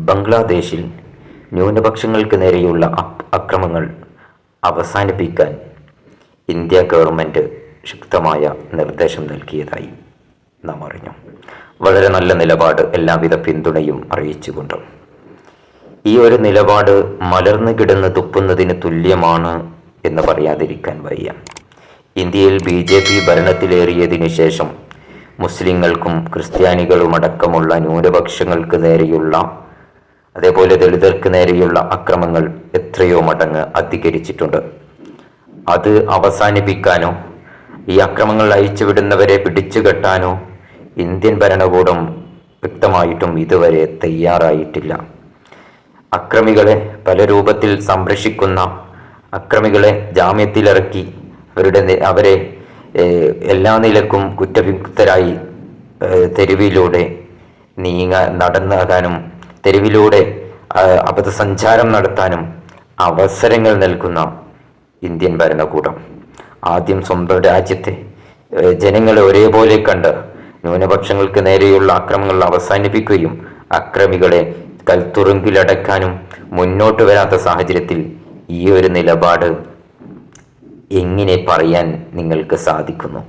ബംഗ്ലാദേശിൽ ന്യൂനപക്ഷങ്ങൾക്ക് നേരെയുള്ള അക്രമങ്ങൾ അവസാനിപ്പിക്കാൻ ഇന്ത്യ ഗവൺമെൻറ് ശക്തമായ നിർദ്ദേശം നൽകിയതായി നാം അറിഞ്ഞു. വളരെ നല്ല നിലപാട്, എല്ലാവിധ പിന്തുണയും അറിയിച്ചുകൊണ്ട് ഈ ഒരു നിലപാട് മലർന്നു കിടന്ന് തുപ്പുന്നതിന് തുല്യമാണ് എന്ന് പറയാതിരിക്കാൻ വയ്യ. ഇന്ത്യയിൽ BJP ഭരണത്തിലേറിയതിനു ശേഷം മുസ്ലിങ്ങൾക്കും ക്രിസ്ത്യാനികളുമടക്കമുള്ള ന്യൂനപക്ഷങ്ങൾക്ക് നേരെയുള്ള, അതേപോലെ ദളിതർക്ക് നേരെയുള്ള അക്രമങ്ങൾ എത്രയോ മടങ്ങ് അധികരിച്ചിട്ടുണ്ട്. അത് അവസാനിപ്പിക്കാനോ ഈ അക്രമങ്ങൾ അയച്ചുവിടുന്നവരെ പിടിച്ചുകെട്ടാനോ ഇന്ത്യൻ ഭരണകൂടം വ്യക്തമായിട്ടും ഇതുവരെ തയ്യാറായിട്ടില്ല. അക്രമികളെ പല രൂപത്തിൽ സംരക്ഷിക്കുന്ന, അക്രമികളെ ജാമ്യത്തിലിറക്കി അവരെ എല്ലാ നിലക്കും കുറ്റവിമുക്തരായി തെരുവിലൂടെ നടന്നാകാനും തെരുവിലൂടെ അബദ്ധസഞ്ചാരം നടത്താനും അവസരങ്ങൾ നൽകുന്ന ഇന്ത്യൻ ഭരണകൂടം ആദ്യം സ്വന്തം രാജ്യത്തെ ജനങ്ങളെ ഒരേപോലെ കണ്ട് ന്യൂനപക്ഷങ്ങൾക്ക് നേരെയുള്ള അക്രമങ്ങൾ അവസാനിപ്പിക്കുകയും അക്രമികളെ കൽത്തുറുങ്കിലടക്കാനും മുന്നോട്ട് വരാത്ത സാഹചര്യത്തിൽ ഈ ഒരു നിലപാട് എങ്ങനെ പറയാൻ നിങ്ങൾക്ക് സാധിക്കുന്നു?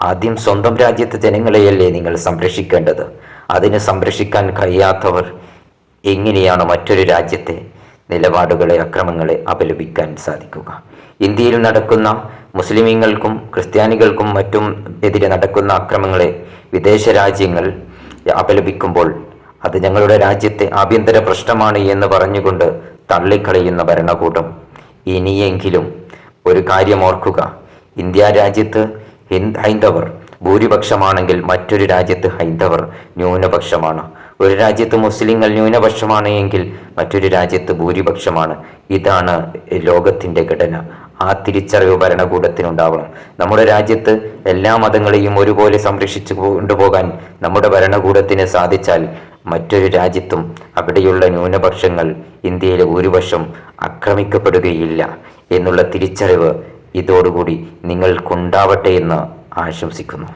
ആദ്യം സ്വന്തം രാജ്യത്തെ ജനങ്ങളെയല്ലേ നിങ്ങൾ സംരക്ഷിക്കേണ്ടത്? അതിന് സംരക്ഷിക്കാൻ കഴിയാത്തവർ എങ്ങനെയാണ് മറ്റൊരു രാജ്യത്തെ നിലപാടുകളെ, അക്രമങ്ങളെ അപലപിക്കാൻ സാധിക്കുക? ഇന്ത്യയിൽ നടക്കുന്ന മുസ്ലിമീങ്ങൾക്കും ക്രിസ്ത്യാനികൾക്കും മറ്റും എതിരെ നടക്കുന്ന അക്രമങ്ങളെ വിദേശ രാജ്യങ്ങൾ അപലപിക്കുമ്പോൾ അത് ഞങ്ങളുടെ രാജ്യത്തെ ആഭ്യന്തര പ്രശ്നമാണ് എന്ന് പറഞ്ഞുകൊണ്ട് തള്ളിക്കളയുന്ന ഭരണകൂടം, ഇനിയെങ്കിലും ഒരു കാര്യം ഓർക്കുക. ഇന്ത്യ രാജ്യത്ത് ഹൈന്ദവർ ഭൂരിപക്ഷമാണെങ്കിൽ മറ്റൊരു രാജ്യത്ത് ഹൈന്ദവർ ന്യൂനപക്ഷമാണ്. ഒരു രാജ്യത്ത് മുസ്ലിങ്ങൾ ന്യൂനപക്ഷമാണ് എങ്കിൽ മറ്റൊരു രാജ്യത്ത് ഭൂരിപക്ഷമാണ്. ഇതാണ് ലോകത്തിൻ്റെ ഘടന. ആ തിരിച്ചറിവ് ഭരണകൂടത്തിനുണ്ടാവണം. നമ്മുടെ രാജ്യത്ത് എല്ലാ മതങ്ങളെയും ഒരുപോലെ സംരക്ഷിച്ചു കൊണ്ടുപോകാൻ നമ്മുടെ ഭരണകൂടത്തിന് സാധിച്ചാൽ മറ്റൊരു രാജ്യത്തും അവിടെയുള്ള ന്യൂനപക്ഷങ്ങൾ, ഇന്ത്യയിലെ ഭൂരിപക്ഷം ആക്രമിക്കപ്പെടുകയില്ല എന്നുള്ള തിരിച്ചറിവ് ഇതോടുകൂടി നിങ്ങൾക്കുണ്ടാവട്ടെ എന്ന് ആശംസിക്കുന്നു.